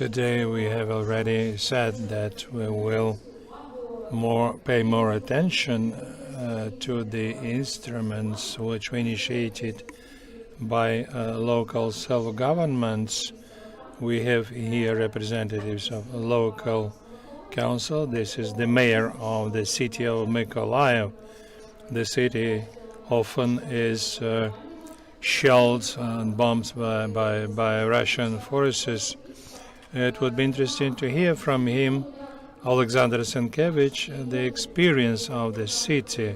Today we have already said that we will pay more attention to the instruments which were initiated by local self-governments. We have here representatives of a local council. This is the mayor of the city of Mykolaiv. The city often is shelled and bombed by Russian forces. It would be interesting to hear from him, Oleksandr Sienkevych, the experience of the city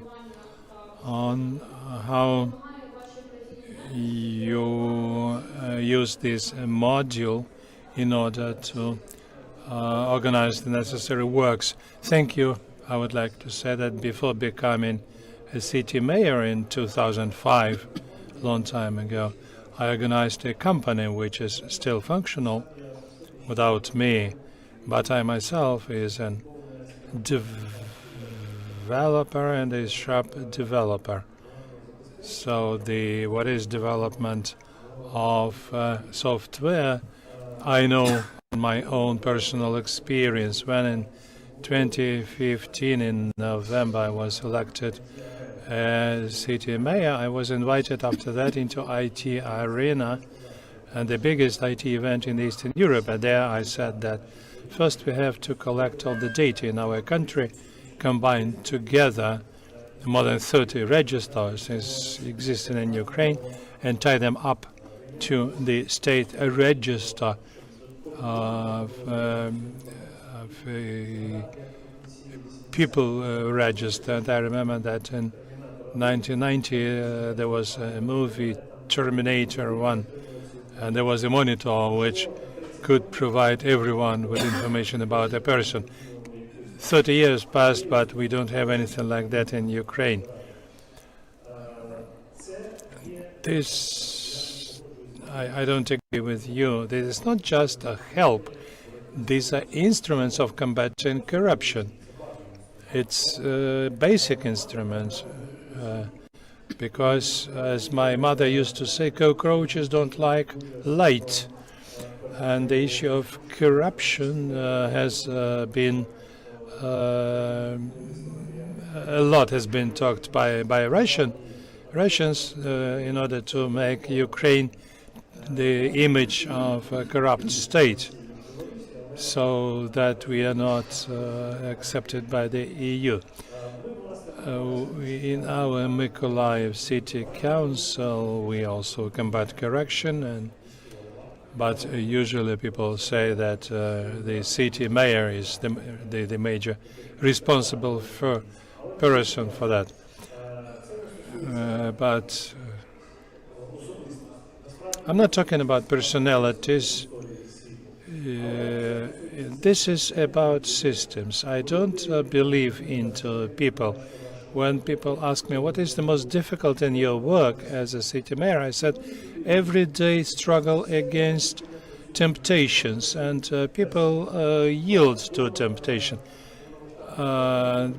on how you use this module in order to organize the necessary works. Thank you. I would like to say that before becoming a city mayor in 2005, a long time ago, I organized a company which is still functional without me, but I myself is a developer and a sharp developer. So what is development of software, I know my own personal experience. When in 2015 in November I was elected as city mayor, I was invited after that into IT arena and the biggest IT event in Eastern Europe. And there I said that first we have to collect all the data in our country, combine together more than 30 registers existing in Ukraine, and tie them up to the state register of people registered. I remember that in 1990 there was a movie, Terminator 1, and there was a monitor which could provide everyone with information about a person. 30 years passed, but we don't have anything like that in Ukraine. This, I don't agree with you. This is not just a help. These are instruments of combating corruption. It's basic instruments. Because, as my mother used to say, cockroaches don't like light. And the issue of corruption has been a lot has been talked by Russians in order to make Ukraine the image of a corrupt state, so that we are not accepted by the EU. In our Mykolaiv City Council, we also combat corruption, but usually people say that the city mayor is the major responsible person for that. But I'm not talking about personalities. This is about systems. I don't believe into people. When people ask me what is the most difficult in your work as a city mayor, I said everyday struggle against temptations, and people yield to temptation.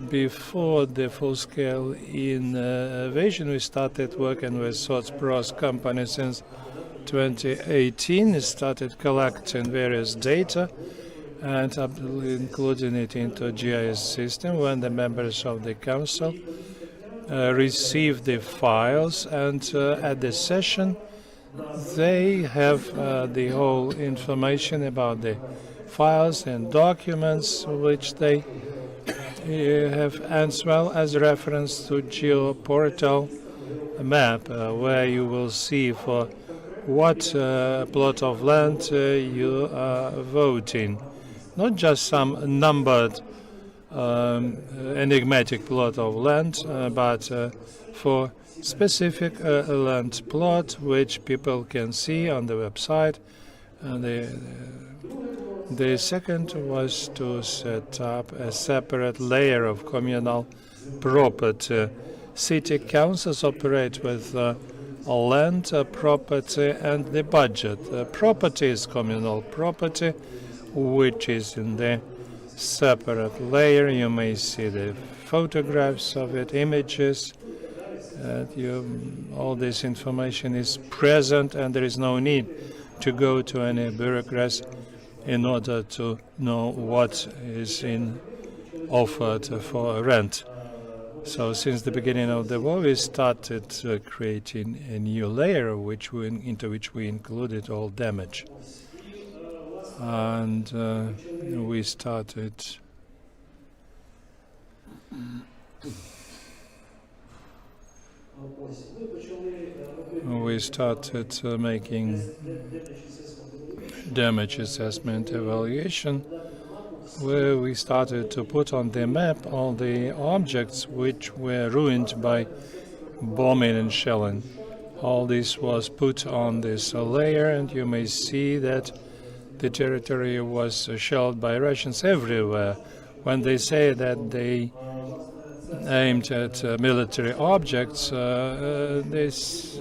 Before the full-scale invasion, we started working with SotsPros company since 2018. We started collecting various data and including it into GIS system. When the members of the council receive the files, and at the session they have the whole information about the files and documents which they have, as well as reference to Geoportal map, where you will see for what plot of land you are voting. Not just some numbered enigmatic plot of land, but for specific land plot which people can see on the website. The second was to set up a separate layer of communal property. City councils operate with land, property, and the budget. Property is communal property, which is in the separate layer. You may see the photographs of it, images. All this information is present, and there is no need to go to any bureaucrats in order to know what is offered for rent. So since the beginning of the war, we started creating a new layer into which we included all damage. And we started making damage assessment evaluation, where we started to put on the map all the objects which were ruined by bombing and shelling. All this was put on this layer, and you may see that the territory was shelled by Russians everywhere. When they say that they aimed at military objects, this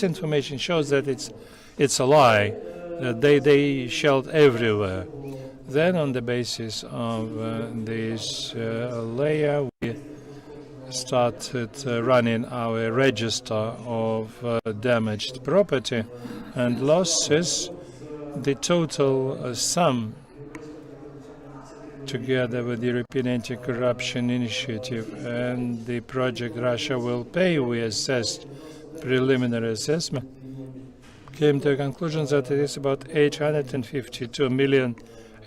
information shows that it's a lie. They shelled everywhere. Then, on the basis of this layer, we started running our register of damaged property and losses. The total sum, together with the European Anti-Corruption Initiative and the project Russia Will Pay, we assessed preliminary assessment, came to a conclusion that it is about 852 million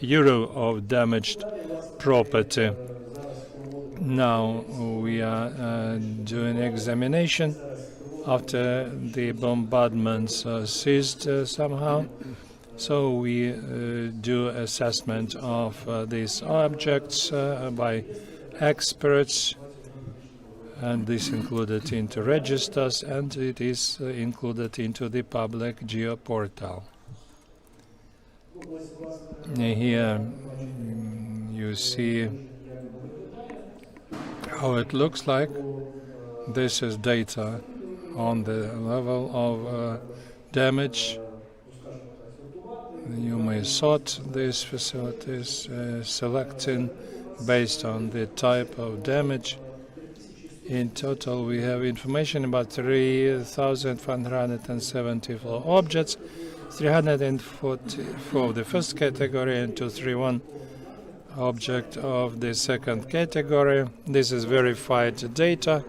euro of damaged property. Now we are doing examination after the bombardments ceased somehow. So we do assessment of these objects by experts, and this included into registers, and it is included into the public Geoportal. Here you see how it looks like. This is data on the level of damage. You may sort these facilities, selecting based on the type of damage. In total, we have information about 3,574 objects, 344 of the first category and 231 object of the second category. This is verified data,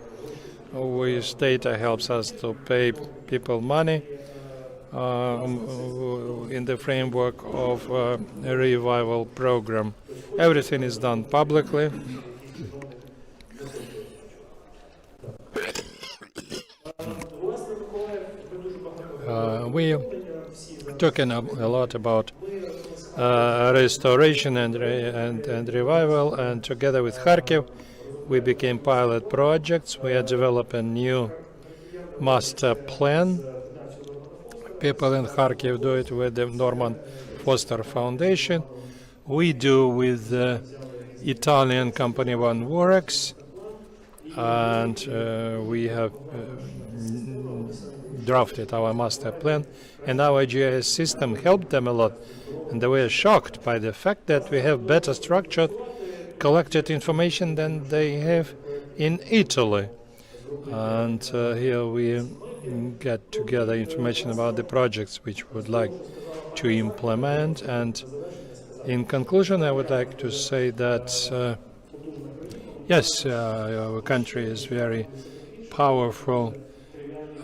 which data helps us to pay people money in the framework of a revival program. Everything is done publicly. We talking a lot about restoration and revival, and together with Kharkiv, we became pilot projects. We are developing new master plan. People in Kharkiv do it with the Norman Foster Foundation. We do with the Italian company One Works, and we have drafted our master plan, and our GIS system helped them a lot. And they were shocked by the fact that we have better structured, collected information than they have in Italy. And here we get together information about the projects which we would like to implement. And in conclusion, I would like to say that yes, our country is very powerful,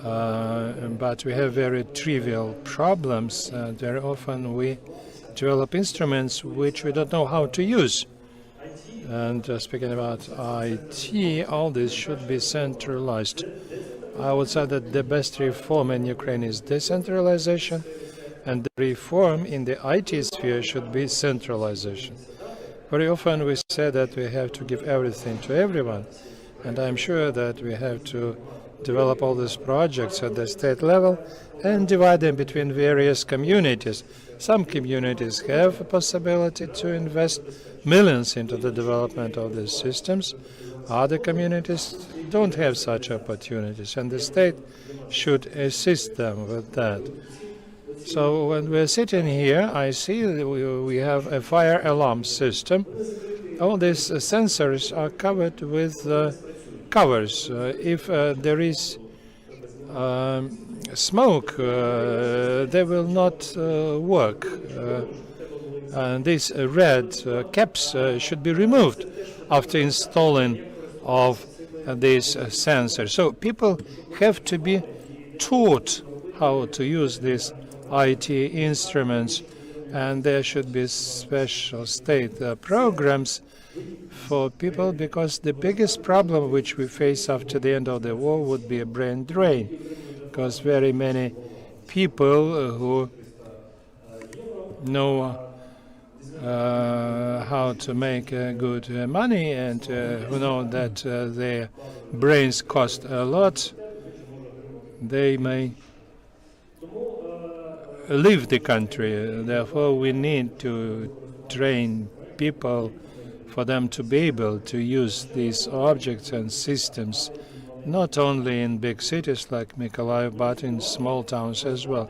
but we have very trivial problems. Very often we develop instruments which we don't know how to use. And speaking about IT, all this should be centralized. I would say that the best reform in Ukraine is decentralization, and the reform in the IT sphere should be centralization. Very often we say that we have to give everything to everyone, and I'm sure that we have to develop all these projects at the state level and divide them between various communities. Some communities have a possibility to invest millions into the development of these systems. Other communities don't have such opportunities, and the state should assist them with that. So when we're sitting here, I see that we have a fire alarm system. All these sensors are covered with covers. If there is smoke, they will not work. And these red caps should be removed after installing of these sensors. So people have to be taught how to use these IT instruments, and there should be special state programs for people, because the biggest problem which we face after the end of the war would be a brain drain, because very many people who know how to make good money and who know that their brains cost a lot, they may leave the country. Therefore, we need to train people for them to be able to use these objects and systems, not only in big cities like Mykolaiv, but in small towns as well,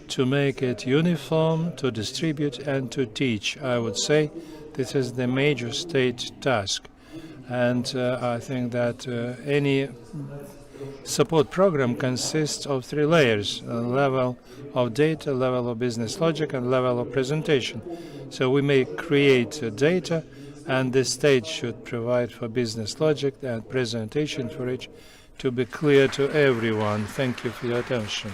to make it uniform, to distribute and to teach. I would say this is the major state task. And I think that any support program consists of 3 layers: a level of data, level of business logic, and level of presentation. So we may create data, and the state should provide for business logic and presentation for it to be clear to everyone. Thank you for your attention.